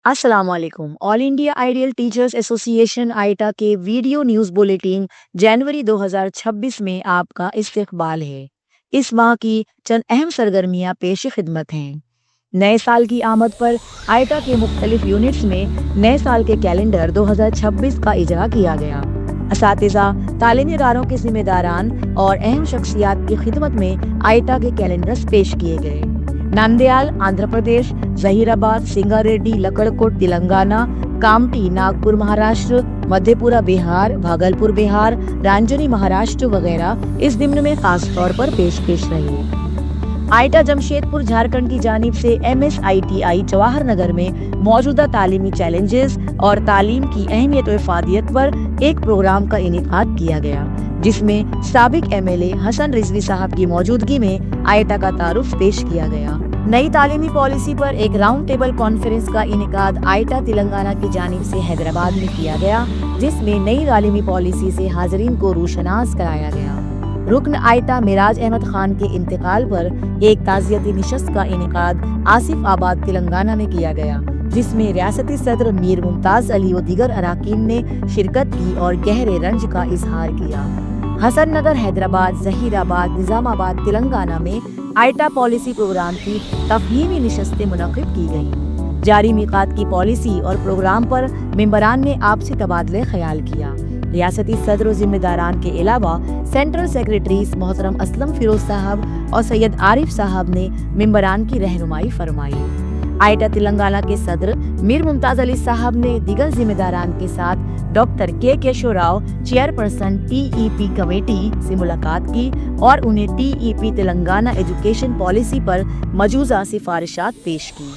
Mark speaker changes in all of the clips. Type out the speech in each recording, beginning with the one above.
Speaker 1: अस्सलाम वालेकुम। All India ideal teachers association AITA के वीडियो न्यूज़ बुलेटिन जनवरी 2026 में आपका इस्तकबाल है। इस माह की चंद अहम सरगर्मियां पेश खिदमत हैं। नए साल की आमद पर आइटा के मुख्तलिफ यूनिट्स में नए साल के कैलेंडर 2026 का इजरा किया गया। असातिज़ा, तालीमी इदारों के जिम्मेदारान और अहम शख्सियात की खिदमत में आइटा के कैलेंडर्स पेश किए गए। नांदयाल आंध्र प्रदेश, जहीराबाद सिंगारेड्डी लकड़कोट तेलंगाना, कामठी नागपुर महाराष्ट्र, मधेपुरा बिहार, भागलपुर बिहार, रांजनी महाराष्ट्र वगैरह इस दिम्न में खास तौर पर पेश रही। आइटा जमशेदपुर झारखंड की जानिब से MSITI जवाहर नगर में मौजूदा तालीमी चैलेंजेस और तालीम की अहमियत व इफादियत पर एक प्रोग्राम का इनेकाद किया गया, जिसमें साबिक MLA हसन रिजवी साहब की मौजूदगी में आइटा का तारुफ पेश किया गया। नई तालीमी पॉलिसी पर एक राउंड टेबल कॉन्फ्रेंस का इनेकाद आइटा तेलंगाना की जानिब से हैदराबाद में किया गया, जिसमें नई तालीमी पॉलिसी से हाज़रीन को रूशनास कराया गया। रुकन आइटा मिराज अहमद खान के इंतकाल पर एक ताज़ियती निशस्त का इनेकाद आसिफ आबाद तेलंगाना में किया गया, जिसमें रियासती सदर मीर मुमताज अली व दीगर अराकीन ने शिरकत की और गहरे रंज का इजहार किया। हसन नगर हैदराबाद, जहीराबाद, निजामाबाद तेलंगाना में आइटा पॉलिसी प्रोग्राम की तफहीमी निशस्तें मुनक़िद की गयी। जारी मीक़ात की पॉलिसी और प्रोग्राम पर मेंबरान ने आपसी तबादले ख्याल किया। रियासती सदर व जिम्मेदारान के अलावा सेंट्रल सेक्रेटरीज मोहतरम असलम फिरोज साहब और सैयद आरिफ साहब ने मेंबरान की रहनुमाई फरमाई। आइटा तेलंगाना के सदर मीर मुमताज अली साहब ने दीगर जिम्मेदारान के साथ डॉक्टर के Keshav Rao chairperson TEP committee से मुलाकात की और उन्हें TEP तेलंगाना एजुकेशन पॉलिसी पर मौजूदा सिफारिशात पेश की।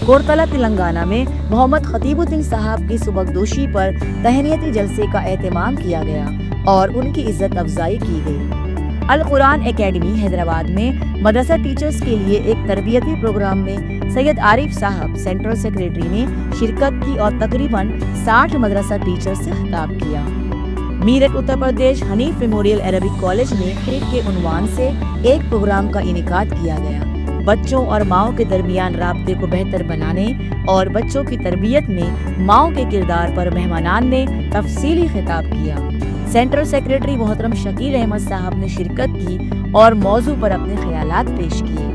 Speaker 1: कोरतला तेलंगाना में मोहम्मद खतीबुद्दीन साहब की सुबकदोशी पर तहनीती जलसे का एहतमाम किया गया और उनकी इज्जत अफजाई की गई। अल कुरान एकेडमी हैदराबाद में मदरसा टीचर्स के लिए एक तरबियती प्रोग्राम में सैयद आरिफ साहब सेंट्रल सेक्रेटरी ने शिरकत की और तकरीबन 60 मदरसा टीचर्स से खिताब किया। Meerut Uttar Pradesh Hanif memorial Arabic college में क्रिक के उन्वान से एक प्रोग्राम का इनेकाद किया गया। बच्चों और माओ के दरमियान राब्ते को बेहतर बनाने और बच्चों की तरबियत में माओ के किरदार पर मेहमानान ने तफसीली खिताब किया। सेंट्रल सेक्रेटरी मोहतरम शकील अहमद साहब ने शिरकत की और मौजू पर अपने ख्यालात पेश किए।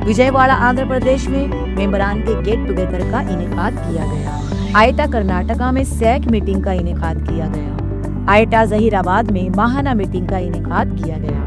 Speaker 1: विजयवाड़ा आंध्र प्रदेश में मेंबरान के गेट टुगेदर का इनेकाद किया गया। आइटा कर्नाटका में सैक मीटिंग का इनेकाद किया गया। आइटा जहीराबाद में माहाना मीटिंग का इनेकाद किया गया।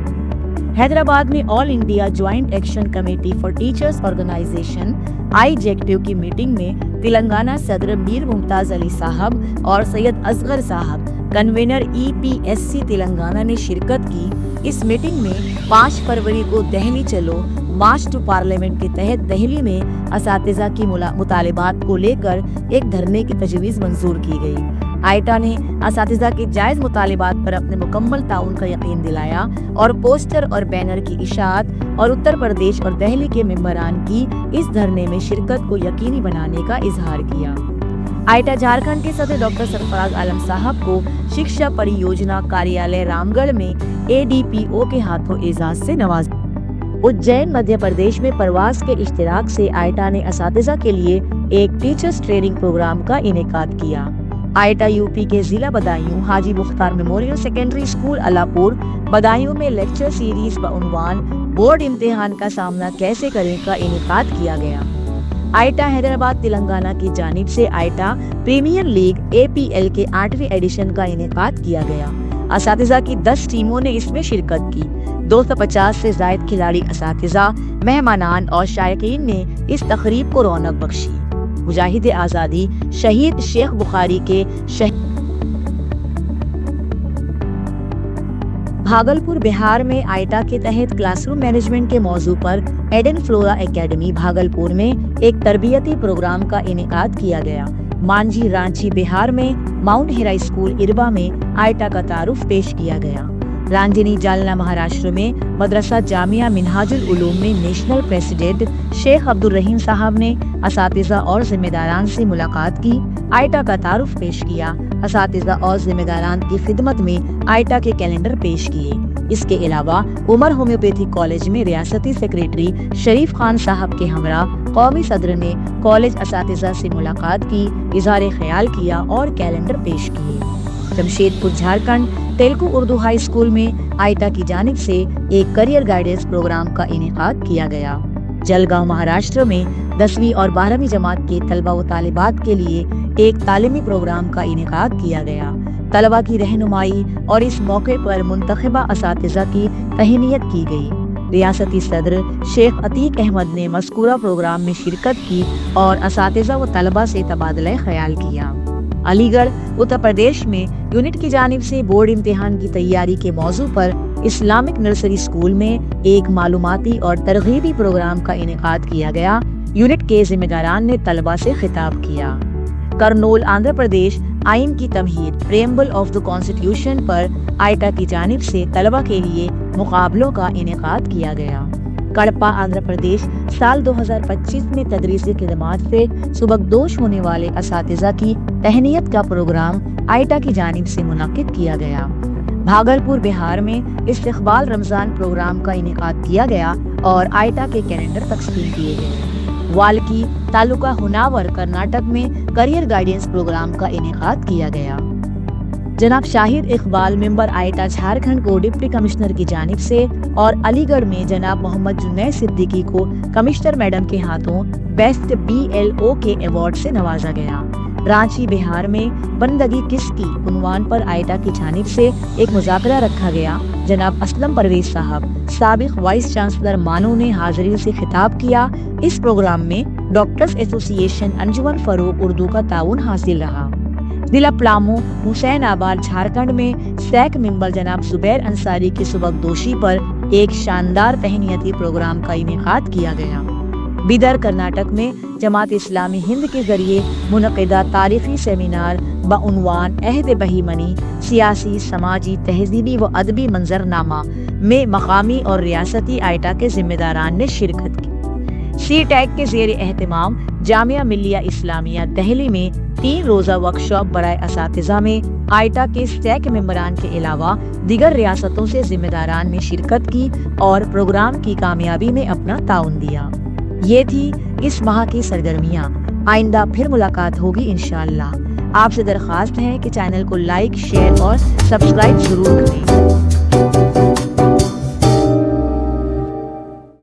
Speaker 1: हैदराबाद में all India joint action committee for teachers organisation IJECTIV की मीटिंग में तेलंगाना सदर मीर मुमताज अली साहब और सैयद असगर साहब कन्वेनर EPSC तेलंगाना ने शिरकत की। इस मीटिंग में 5 फरवरी को दहली चलो मार्च टू पार्लियामेंट के तहत दहली में असातिज़ा की मुतालिबात को लेकर एक धरने की तजवीज़ मंजूर की गई। आइटा ने असातिज़ा के जायज़ मुतालिबात पर अपने मुकम्मल ताउन का यकीन दिलाया और पोस्टर और बैनर की इशाअत और उत्तर प्रदेश और दहली के मेंबरान की इस धरने में शिरकत को यकीनी बनाने का इजहार किया। आइटा झारखंड के सदर डॉक्टर सरफराज आलम साहब को शिक्षा परियोजना कार्यालय रामगढ़ में ADPO के हाथों एजाज से नवाजा। उज्जैन मध्य प्रदेश में प्रवास के इश्तिराक से आइटा ने असातिज़ा के लिए एक टीचर्स ट्रेनिंग प्रोग्राम का इनेकाद किया। आइटा यूपी के जिला Badaun Haji Mukhtar memorial secondary school Alapur Badaun में लेक्चर सीरीज बउनवान बोर्ड इम्तिहान का सामना कैसे करें का इनेकाद किया गया। आइटा हैदराबाद तेलंगाना की जानिब से आइटा प्रीमियर लीग APL के 8वें एडिशन का इनेकाद किया गया। असातिज़ा की 10 टीमों ने इसमें शिरकत की। 250 से ज़ायद खिलाड़ी, असातिज़ा, मेहमानान और शायकीन ने इस तकरीब को रौनक बख्शी। मुजाहिद आज़ादी शहीद शेख बुखारी के भागलपुर बिहार में आइटा के तहत क्लासरूम मैनेजमेंट के मौजू पर एडन फ्लोरा एकेडमी भागलपुर में एक तरबियती प्रोग्राम का इनेकाद किया गया। मांझी रांची बिहार में माउंट हिरा स्कूल इरबा में आइटा का तारुफ पेश किया गया। रांजनी जालना महाराष्ट्र में मदरसा जामिया मिनहाजुल उलूम में नेशनल प्रेसिडेंट शेख अब्दुल रहीम साहब ने असातिज़ा और जिम्मेदारान से मुलाकात की, आइटा का तारुफ पेश किया। असातिज़ा और जिम्मेदारान की खिदमत में आइटा के कैलेंडर पेश किए। اس کے علاوہ عمر ہومیوپیتھک کالج میں ریاستی سیکریٹری شریف خان صاحب کے ہمراہ قومی صدر نے کالج اساتذہ سے ملاقات کی، اظہار خیال کیا اور کیلنڈر پیش کیے۔ جمشید پور جھارکھنڈ تیلگو اردو ہائی اسکول میں آئٹا کی جانب سے ایک کریئر گائیڈنس پروگرام کا انعقاد کیا گیا۔ جلگاؤں مہاراشٹر میں 10ویں اور 12ویں جماعت کے طلبہ و طالبات کے لیے ایک تعلیمی پروگرام کا انعقاد کیا گیا۔ طلبہ کی رہنمائی اور اس موقع پر منتخبہ اساتذہ کی تہنیت کی گئی۔ ریاستی صدر شیخ عتیق احمد نے مذکورہ پروگرام میں شرکت کی اور اساتذہ و طلبہ سے تبادلہ خیال کیا۔ علی گڑھ اتر پردیش میں یونٹ کی جانب سے بورڈ امتحان کی تیاری کے موضوع پر اسلامک نرسری اسکول میں ایک معلوماتی اور ترغیبی پروگرام کا انعقاد کیا گیا۔ یونٹ کے ذمہ داران نے طلبہ سے خطاب کیا۔ کرنول آندھرا پردیش آئین کی تمہید پریمبل آف دا کانسٹیٹیوشن پر آئٹا کی جانب سے طلبہ کے لیے مقابلوں کا انعقاد کیا گیا۔ کڑپا آندھرا پردیش سال 2025 میں تدریسی خدمات سے سبکدوش ہونے والے اساتذہ کی تہنیت کا پروگرام آئٹا کی جانب سے منعقد کیا گیا۔ بھاگلپور بہار میں استقبال رمضان پروگرام کا انعقاد کیا گیا اور آئٹا کے کیلنڈر تقسیم کیے گئے۔ والکی تعلقہ ہناور کرناٹک میں کریئر گائیڈنس پروگرام کا انعقاد کیا گیا۔ جناب شاہد اقبال ممبر آئٹا جھارکھنڈ کو ڈپٹی کمشنر کی جانب سے اور علی گڑھ میں جناب محمد جنید صدیقی کو کمشنر میڈم کے ہاتھوں بیسٹ BLO کے ایوارڈ سے نوازا گیا۔ رانچی بہار میں بندگی کس کی عنوان پر آئٹا کی جانب سے ایک مذاکرہ رکھا گیا۔ جناب اسلم پرویز صاحب سابق وائس چانسلر مانو نے حاضرین سے خطاب کیا۔ اس پروگرام میں ڈاکٹرز ایسوسی ایشن انجمن فروغ اردو کا تعاون حاصل رہا۔ ضلع پلامو حسین آباد جھارکھنڈ میں سیک ممبر جناب زبیر انصاری کی سبکدوشی پر ایک شاندار تہنیتی پروگرام کا انعقاد کیا گیا۔ بیدر کرناٹک میں جماعت اسلامی ہند کے ذریعے منعقدہ تاریخی سیمینار بعنوان عہد بہیمنی سیاسی، سماجی، تہذیبی و ادبی منظرنامہ میں مقامی اور ریاستی آئٹا کے ذمہ داران نے شرکت کی۔ سی ٹیک کے زیر اہتمام جامعہ ملیہ اسلامیہ دہلی میں 3 روزہ ورکشاپ برائے اساتذہ میں آئٹا کے سیک ممبران کے علاوہ دیگر ریاستوں سے ذمہ داران نے شرکت کی اور پروگرام کی کامیابی میں اپنا تعاون دیا۔ یہ تھی اس ماہ کی سرگرمیاں۔ آئندہ پھر ملاقات ہوگی انشاءاللہ۔ آپ سے درخواست ہے کہ چینل کو لائک، شیئر اور سبسکرائب ضرور کریں۔